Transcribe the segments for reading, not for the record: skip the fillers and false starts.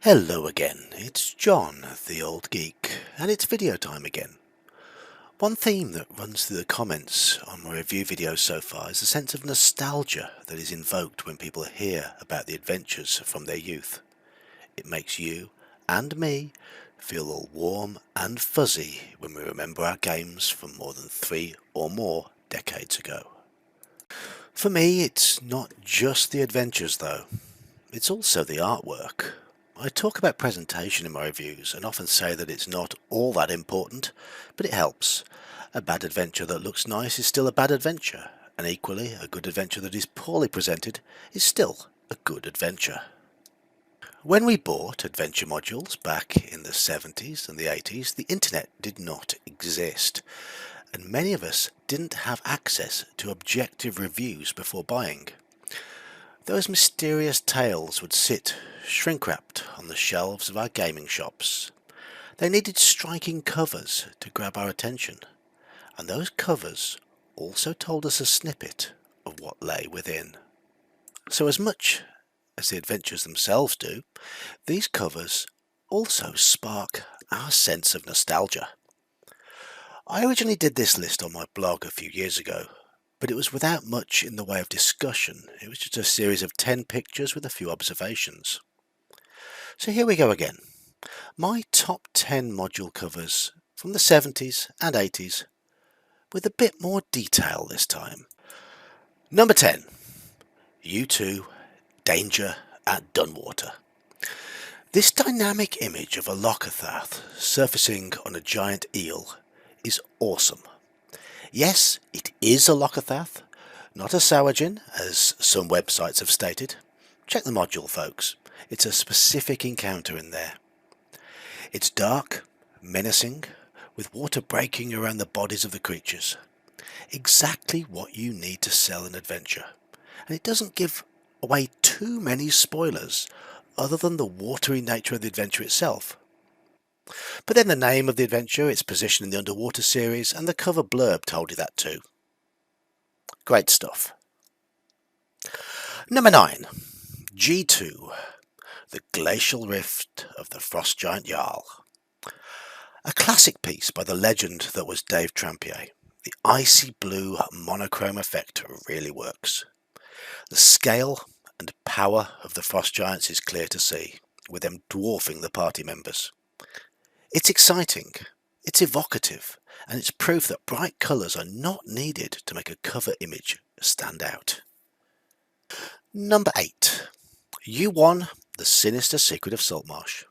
Hello again, it's John, the old geek, and it's video time again. One theme that runs through the comments on my review videos so far is a sense of nostalgia that is invoked when people hear about the adventures from their youth. It makes you and me feel all warm and fuzzy when we remember our games from more than 3 or more decades ago. For me, it's not just the adventures though, it's also the artwork. I talk about presentation in my reviews and often say that it's not all that important, but it helps. A bad adventure that looks nice is still a bad adventure, and equally a good adventure that is poorly presented is still a good adventure. When we bought adventure modules back in the 70s and the 80s, the internet did not exist, and many of us didn't have access to objective reviews before buying. Those mysterious tales would sit shrink-wrapped on the shelves of our gaming shops. They needed striking covers to grab our attention, and those covers also told us a snippet of what lay within. So as much as the adventures themselves do, these covers also spark our sense of nostalgia. I originally did this list on my blog a few years ago, but it was without much in the way of discussion. It was just a series of 10 pictures with a few observations. So here we go again. My top 10 module covers from the 70s and 80s, with a bit more detail this time. Number 10. U2 Danger at Dunwater. This dynamic image of a Lockerthath surfacing on a giant eel is awesome. Yes, it is a Lockerthath, not a Sawajin, as some websites have stated. Check the module, folks. It's a specific encounter in there. It's dark, menacing, with water breaking around the bodies of the creatures. Exactly what you need to sell an adventure. And it doesn't give away too many spoilers, other than the watery nature of the adventure itself. But then the name of the adventure, its position in the underwater series, and the cover blurb told you that too. Great stuff. Number 9. G2. The Glacial Rift of the Frost Giant Jarl. A classic piece by the legend that was Dave Trampier. The icy blue monochrome effect really works. The scale and power of the Frost Giants is clear to see, with them dwarfing the party members. It's exciting, it's evocative, and it's proof that bright colours are not needed to make a cover image stand out. Number 8. U1 The Sinister Secret of Saltmarsh.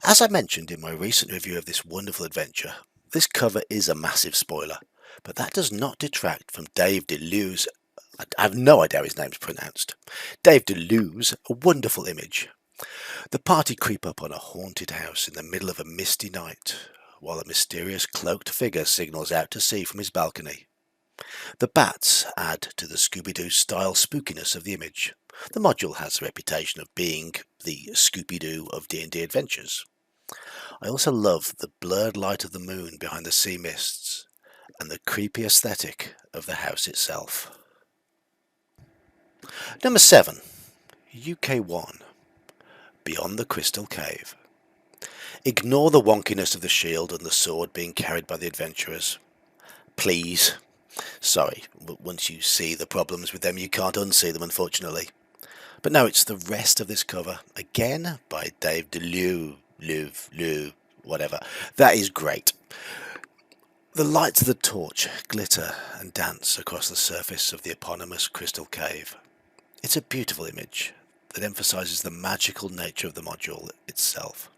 As I mentioned in my recent review of this wonderful adventure, this cover is a massive spoiler, but that does not detract from Dave DeLue's, I have no idea how his name's pronounced, Dave DeLue's wonderful image. The party creep up on a haunted house in the middle of a misty night, while a mysterious cloaked figure signals out to sea from his balcony. The bats add to the Scooby-Doo style spookiness of the image. The module has a reputation of being the Scooby-Doo of D&D adventures. I also love the blurred light of the moon behind the sea mists, and the creepy aesthetic of the house itself. Number 7. UK1 Beyond the Crystal Cave. Ignore the wonkiness of the shield and the sword being carried by the adventurers. Please. Sorry, but once you see the problems with them, you can't unsee them, unfortunately. But no, it's the rest of this cover, again by Dave DeLue, whatever. That is great. The lights of the torch glitter and dance across the surface of the eponymous crystal cave. It's a beautiful image that emphasises the magical nature of the module itself.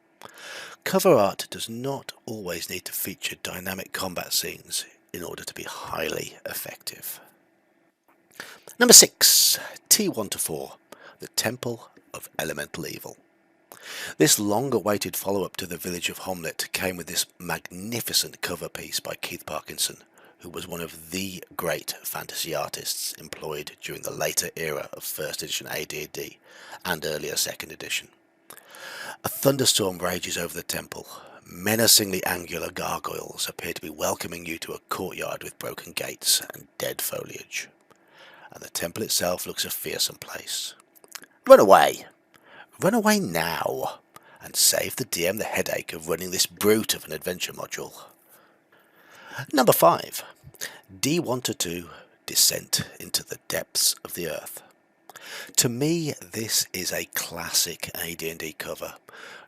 Cover art does not always need to feature dynamic combat scenes in order to be highly effective. Number 6. T1-4 The Temple of Elemental Evil. This long-awaited follow-up to the Village of Homlet came with this magnificent cover piece by Keith Parkinson, who was one of the great fantasy artists employed during the later era of 1st edition AD&D and earlier 2nd edition. A thunderstorm rages over the temple. Menacingly angular gargoyles appear to be welcoming you to a courtyard with broken gates and dead foliage. And the temple itself looks a fearsome place. Run away! Run away now! and save the DM the headache of running this brute of an adventure module. Number 5. D1-2 Descent into the Depths of the Earth. To me, this is a classic AD&D cover.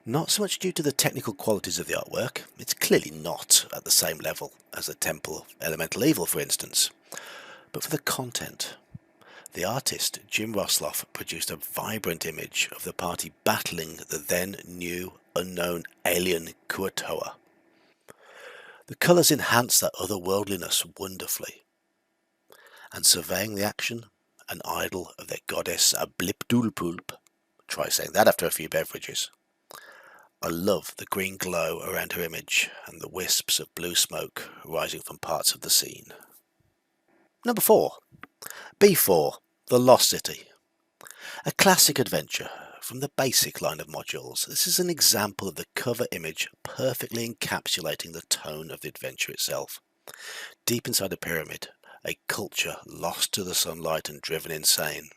Not so much due to the technical qualities of the artwork, it's clearly not at the same level as the Temple of Elemental Evil, for instance, but for the content. The artist, Jim Rosloff, produced a vibrant image of the party battling the then new, unknown alien Kuatoa. The colours enhance that otherworldliness wonderfully, and surveying the action, an idol of their goddess Ablipdulpulp. Try saying that after a few beverages. I love the green glow around her image and the wisps of blue smoke rising from parts of the scene. Number 4. B4, The Lost City. A classic adventure from the basic line of modules. This is an example of the cover image perfectly encapsulating the tone of the adventure itself. Deep inside a pyramid, a culture lost to the sunlight and driven insane.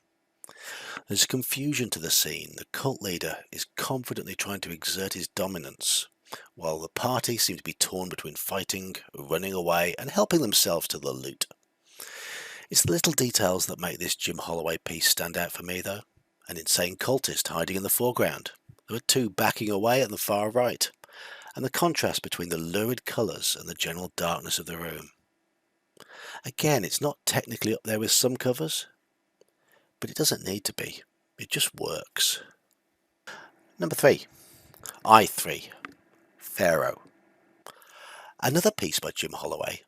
There's confusion to the scene. The cult leader is confidently trying to exert his dominance, while the party seem to be torn between fighting, running away, and helping themselves to the loot. It's the little details that make this Jim Holloway piece stand out for me, though. An insane cultist hiding in the foreground. There are two backing away at the far right, and the contrast between the lurid colours and the general darkness of the room. Again, it's not technically up there with some covers, but it doesn't need to be. It just works. Number 3. I3, Pharaoh. Another piece by Jim Holloway.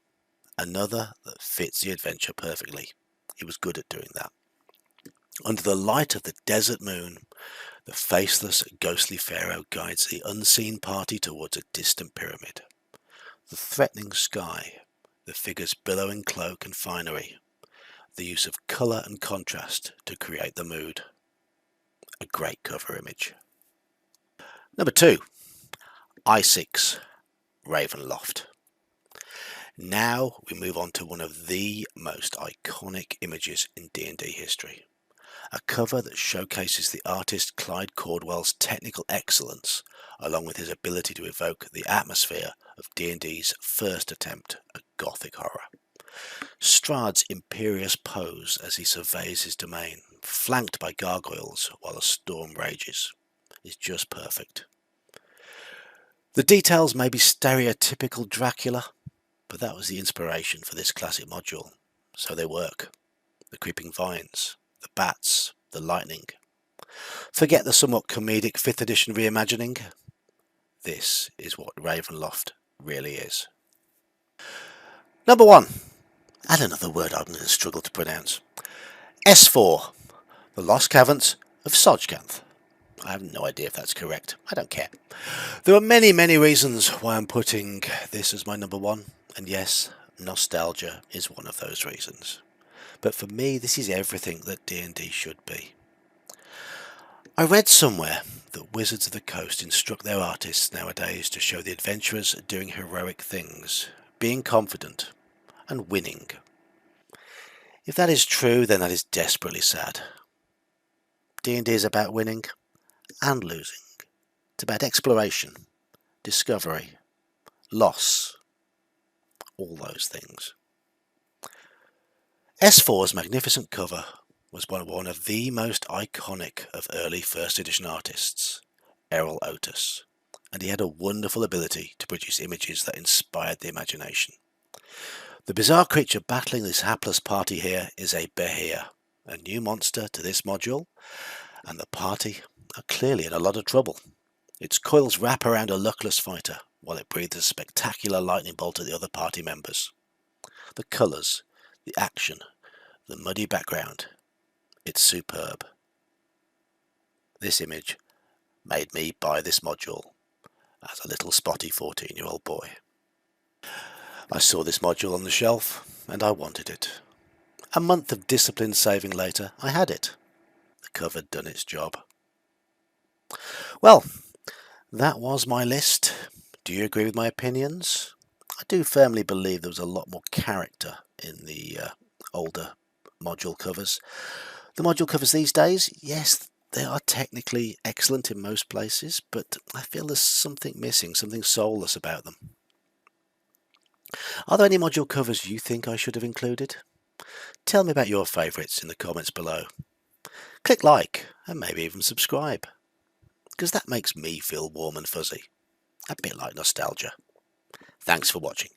Another that fits the adventure perfectly. He was good at doing that. Under the light of the desert moon, the faceless, ghostly Pharaoh guides the unseen party towards a distant pyramid. The threatening sky, the figure's billowing cloak and finery, the use of colour and contrast to create the mood. A great cover image. Number 2. I6, Ravenloft. Now we move on to one of the most iconic images in D&D history. A cover that showcases the artist Clyde Cordwell's technical excellence, along with his ability to evoke the atmosphere of D&D's first attempt at gothic horror. Strahd's imperious pose as he surveys his domain, flanked by gargoyles while a storm rages, is just perfect. The details may be stereotypical Dracula, but that was the inspiration for this classic module, so they work. The creeping vines, the bats, the lightning. Forget the somewhat comedic 5th edition reimagining. This is what Ravenloft really is. Number 1. And another word I'm going to struggle to pronounce. S4, The Lost Caverns of Sojkanth. I have no idea if that's correct. I don't care. There are many reasons why I'm putting this as my number 1. And yes, nostalgia is one of those reasons. But for me, this is everything that D&D should be. I read somewhere that Wizards of the Coast instruct their artists nowadays to show the adventurers doing heroic things, being confident, and winning. If that is true, then that is desperately sad. D&D is about winning and losing. It's about exploration, discovery, loss, all those things. S4's magnificent cover was one of the most iconic of early first edition artists, Errol Otis, and he had a wonderful ability to produce images that inspired the imagination. The bizarre creature battling this hapless party here is a Behir, a new monster to this module, and the party are clearly in a lot of trouble. Its coils wrap around a luckless fighter, while it breathes a spectacular lightning bolt at the other party members. The colours, the action, the muddy background, it's superb. This image made me buy this module as a little spotty 14-year-old boy. I saw this module on the shelf and I wanted it. A month of disciplined saving later, I had it. The cover had done its job. Well, that was my list. Do you agree with my opinions? I do firmly believe there was a lot more character in the older module covers. The module covers these days, yes, They are technically excellent in most places, but I feel there's something missing, something soulless about them. Are there any module covers you think I should have included? Tell me about your favourites in the comments below. Click like and maybe even subscribe, because that makes me feel warm and fuzzy, a bit like nostalgia. Thanks for watching.